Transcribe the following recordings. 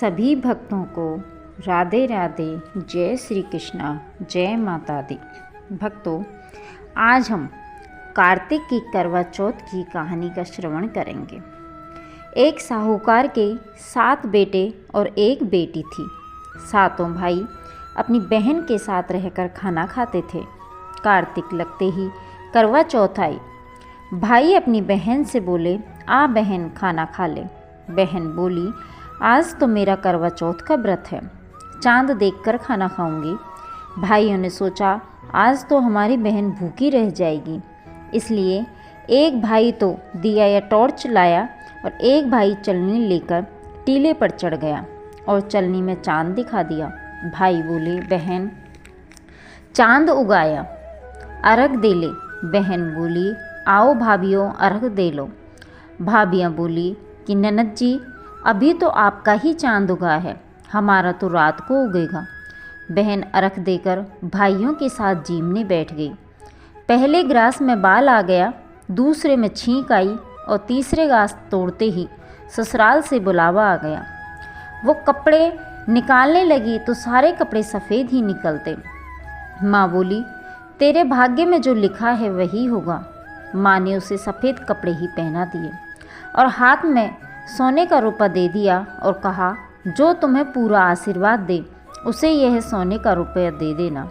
सभी भक्तों को राधे राधे, जय श्री कृष्णा, जय माता दी। भक्तों, आज हम कार्तिक की करवा चौथ की कहानी का श्रवण करेंगे। एक साहूकार के 7 बेटे और एक बेटी थी। सातों भाई अपनी बहन के साथ रहकर खाना खाते थे। कार्तिक लगते ही करवा चौथ आई। भाई अपनी बहन से बोले, आ बहन खाना खा ले। बहन बोली, आज तो मेरा करवा चौथ का व्रत है, चांद देखकर खाना खाऊंगी। भाइयों ने सोचा, आज तो हमारी बहन भूखी रह जाएगी, इसलिए एक भाई तो दिया या टॉर्च लाया और एक भाई चलनी लेकर टीले पर चढ़ गया और चलनी में चांद दिखा दिया। भाई बोले, बहन चांद उगाया, अर्घ दे ले। बहन बोली, आओ भाभियों अर्घ दे लो। भाभियाँ बोली कि ननद जी, अभी तो आपका ही चांद उगा है, हमारा तो रात को उगेगा। बहन अर्घ देकर भाइयों के साथ जीमने बैठ गई। पहले ग्रास में बाल आ गया, दूसरे में छींक आई और तीसरे ग्रास तोड़ते ही ससुराल से बुलावा आ गया। वो कपड़े निकालने लगी तो सारे कपड़े सफ़ेद ही निकलते। माँ बोली, तेरे भाग्य में जो लिखा है वही होगा। माँ ने उसे सफ़ेद कपड़े ही पहना दिए और हाथ में सोने का रुपया दे दिया और कहा, जो तुम्हें पूरा आशीर्वाद दे उसे यह सोने का रुपया दे देना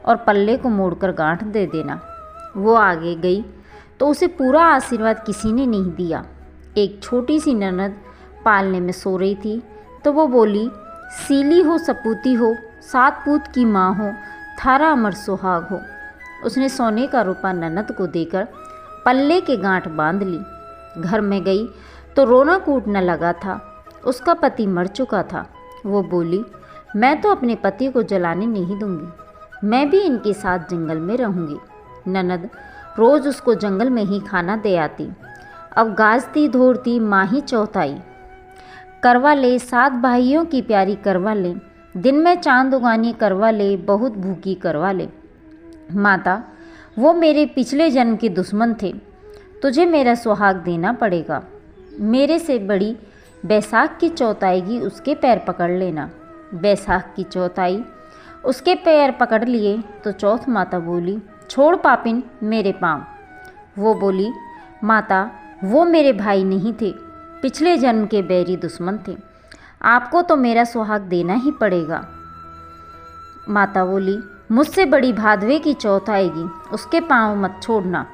और पल्ले को मोड़कर गांठ दे देना। वो आगे गई तो उसे पूरा आशीर्वाद किसी ने नहीं दिया। एक छोटी सी ननद पालने में सो रही थी तो वो बोली, सीली हो सपूती हो, 7 पूत की माँ हो, थारा अमर सुहाग हो। उसने सोने का रुपया ननद को देकर पल्ले के गांठ बांध ली। घर में गई तो रोना कूटने लगा था। उसका पति मर चुका था। वो बोली, मैं तो अपने पति को जलाने नहीं दूंगी, मैं भी इनके साथ जंगल में रहूंगी। ननद रोज़ उसको जंगल में ही खाना दे आती। अब गाजती धोरती माही चौथ आई। करवा ले 7 भाइयों की प्यारी करवा ले, दिन में चांद उगानी करवा ले, बहुत भूखी करवा ले। माता, वो मेरे पिछले जन्म के दुश्मन थे, तुझे मेरा सुहाग देना पड़ेगा। मेरे से बड़ी बैसाख की चौथ आएगी, उसके पैर पकड़ लेना। बैसाख की चौथ आई, उसके पैर पकड़ लिए तो चौथ माता बोली, छोड़ पापिन मेरे पाँव। वो बोली, माता वो मेरे भाई नहीं थे, पिछले जन्म के बैरी दुश्मन थे, आपको तो मेरा सुहाग देना ही पड़ेगा। माता बोली, मुझसे बड़ी भादवे की चौथ आएगी, उसके पाँव मत छोड़ना,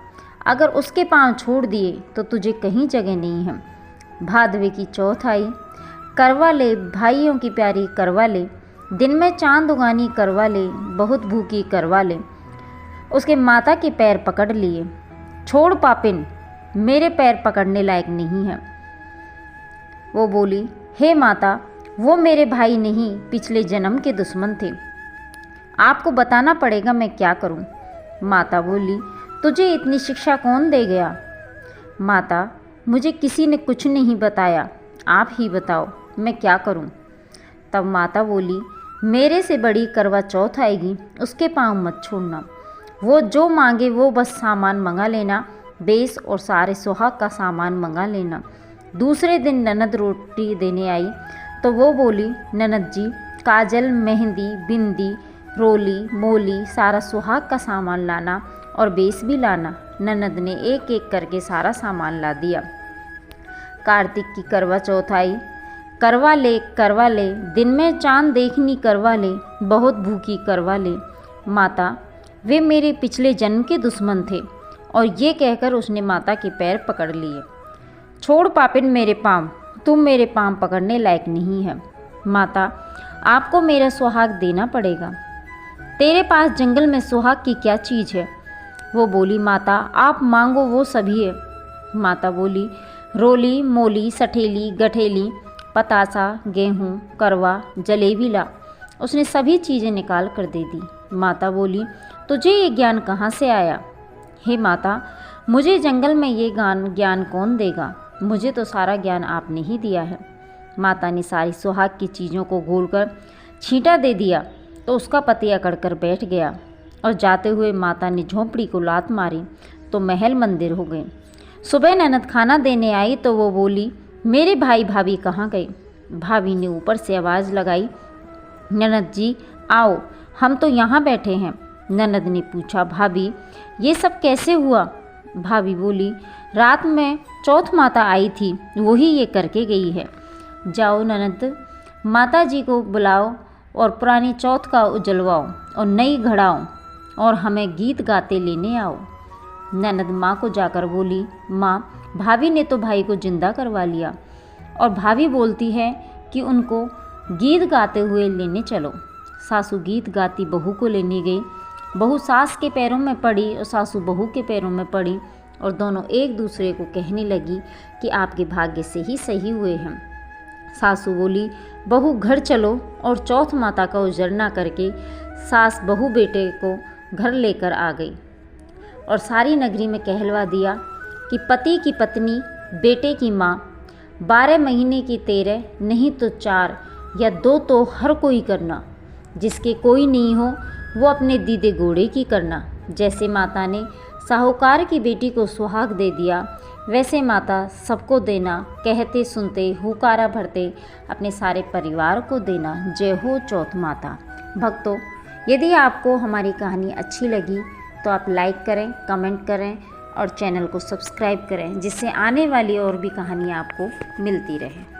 अगर उसके पाँव छोड़ दिए तो तुझे कहीं जगह नहीं है। भादवे की चौथ आई। करवा ले भाइयों की प्यारी करवा ले, दिन में चांद उगानी करवा ले, बहुत भूखी करवा ले। उसके माता के पैर पकड़ लिए। छोड़ पापिन, मेरे पैर पकड़ने लायक नहीं है। वो बोली, हे माता, वो मेरे भाई नहीं, पिछले जन्म के दुश्मन थे, आपको बताना पड़ेगा मैं क्या करूं। माता बोली, तुझे इतनी शिक्षा कौन दे गया। माता, मुझे किसी ने कुछ नहीं बताया, आप ही बताओ मैं क्या करूं। तब माता बोली, मेरे से बड़ी करवा चौथ आएगी, उसके पाँव मत छोड़ना, वो जो मांगे वो बस सामान मंगा लेना, बेस और सारे सुहाग का सामान मंगा लेना। दूसरे दिन ननद रोटी देने आई तो वो बोली, ननद जी, काजल, मेहंदी, बिंदी, रोली, मोली, सारा सुहाग का सामान लाना और बेस भी लाना। ननद ने एक एक करके सारा सामान ला दिया। कार्तिक की करवा चौथ आई। करवा ले, दिन में चांद देखनी करवा ले, बहुत भूखी करवा ले। माता, वे मेरे पिछले जन्म के दुश्मन थे। और ये कहकर उसने माता के पैर पकड़ लिए। छोड़ पापिन मेरे पाँव, तुम मेरे पाँव पकड़ने लायक नहीं है। माता, आपको मेरा सुहाग देना पड़ेगा। तेरे पास जंगल में सुहाग की क्या चीज़ है। वो बोली, माता आप मांगो वो सभी है। माता बोली, रोली, मोली, सठेली, गठेली, पतासा, गेहूँ, करवा, जलेबी ला। उसने सभी चीज़ें निकाल कर दे दी। माता बोली, तुझे ये ज्ञान कहाँ से आया। हे माता, मुझे जंगल में ये ज्ञान कौन देगा, मुझे तो सारा ज्ञान आपने ही दिया है। माता ने सारी सुहाग की चीज़ों को घोलकर छींटा दे दिया तो उसका पति अकड़ कर बैठ गया और जाते हुए माता ने झोंपड़ी को लात मारी तो महल मंदिर हो गए। सुबह ननद खाना देने आई तो वो बोली, मेरे भाई भाभी कहाँ गए। भाभी ने ऊपर से आवाज़ लगाई, ननद जी आओ, हम तो यहाँ बैठे हैं। ननद ने पूछा, भाभी ये सब कैसे हुआ? भाभी बोली, रात में चौथ माता आई थी, वही ये करके गई है। जाओ ननद, माता जी को बुलाओ और पुरानी चौथ का उजलवाओ और नई घड़ाओ और हमें गीत गाते लेने आओ। ननद माँ को जाकर बोली, माँ भाभी ने तो भाई को जिंदा करवा लिया और भाभी बोलती है कि उनको गीत गाते हुए लेने चलो। सासू गीत गाती बहू को लेने गई। बहू सास के पैरों में पड़ी और सासू बहू के पैरों में पड़ी और दोनों एक दूसरे को कहने लगी कि आपके भाग्य से ही सही हुए हैं। सासू बोली, बहू घर चलो और चौथ माता का उजरना करके सास बहू बेटे को घर लेकर आ गई और सारी नगरी में कहलवा दिया कि पति की पत्नी बेटे की माँ, 12 महीने की 13 नहीं तो 4 या 2 तो हर कोई करना, जिसके कोई नहीं हो वो अपने दीदे घोड़े की करना। जैसे माता ने साहूकार की बेटी को सुहाग दे दिया, वैसे माता सबको देना, कहते सुनते हुकारा भरते अपने सारे परिवार को देना। जय हो चौथ माता। भक्तों, यदि आपको हमारी कहानी अच्छी लगी तो आप लाइक करें, कमेंट करें और चैनल को सब्सक्राइब करें, जिससे आने वाली और भी कहानियाँ आपको मिलती रहे।